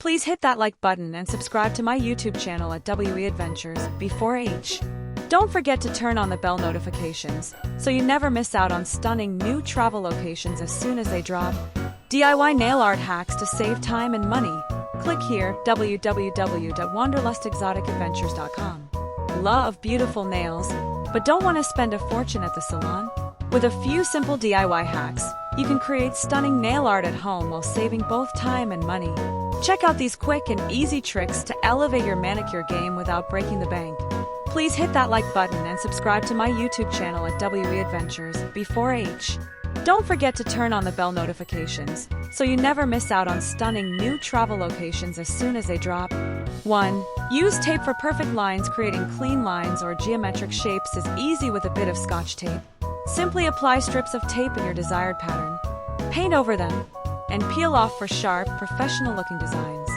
Please hit that like button and subscribe to my YouTube channel at WE Adventures before H. Don't forget to turn on the bell notifications so you never miss out on stunning new travel locations as soon as they drop. DIY nail art hacks to save time and money. Click here www.wanderlustexoticadventures.com. Love beautiful nails, but don't want to spend a fortune at the salon? With a few simple DIY hacks, you can create stunning nail art at home while saving both time and money. Check out these quick and easy tricks to elevate your manicure game without breaking the bank. Please hit that like button and subscribe to my YouTube channel at WE Adventures before H. Don't forget to turn on the bell notifications so you never miss out on stunning new travel locations as soon as they drop. 1. Use tape for perfect lines. Creating clean lines or geometric shapes is easy with a bit of Scotch tape. Simply apply strips of tape in your desired pattern, paint over them, and peel off for sharp, professional-looking designs.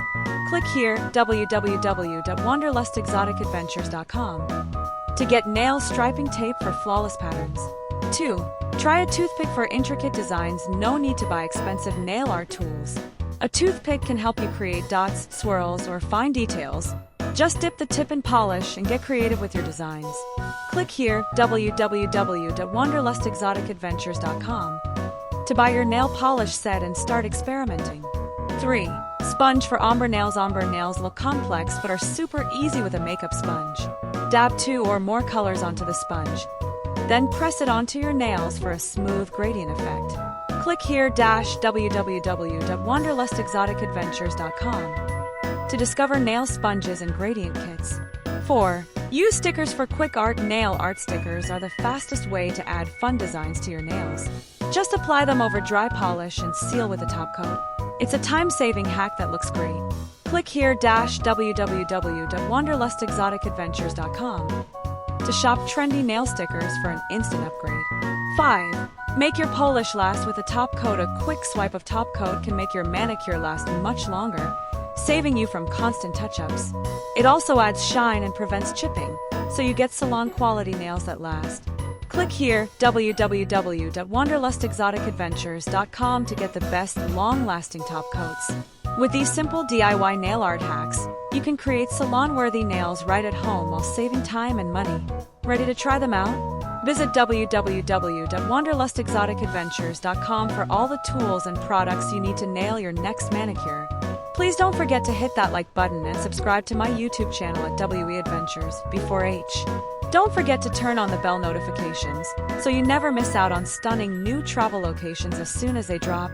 Click here www.wanderlustexoticadventures.com to get nail striping tape for flawless patterns. 2. Try a toothpick for intricate designs. No need to buy expensive nail art tools. A toothpick can help you create dots, swirls, or fine details. Just dip the tip in polish and get creative with your designs. Click here www.wanderlustexoticadventures.com to buy your nail polish set and start experimenting. 3. Sponge for ombre nails. Ombre nails look complex but are super easy with a makeup sponge. Dab 2 or more colors onto the sponge. Then press it onto your nails for a smooth gradient effect. Click here www.wanderlustexoticadventures.com to discover nail sponges and gradient kits. 4. Use stickers for quick art. Nail art stickers are the fastest way to add fun designs to your nails. Just apply them over dry polish and seal with a top coat. It's a time-saving hack that looks great. Click here www.wanderlustexoticadventures.com to shop trendy nail stickers for an instant upgrade. 5. Make your polish last with a top coat. A quick swipe of top coat can make your manicure last much longer, saving you from constant touch-ups. It also adds shine and prevents chipping, so you get salon-quality nails that last. Click here www.wanderlustexoticadventures.com to get the best long-lasting top coats. With these simple DIY nail art hacks, you can create salon-worthy nails right at home while saving time and money. Ready to try them out? Visit www.wanderlustexoticadventures.com for all the tools and products you need to nail your next manicure. Please don't forget to hit that like button and subscribe to my YouTube channel at WE Adventures before H. Don't forget to turn on the bell notifications so you never miss out on stunning new travel locations as soon as they drop.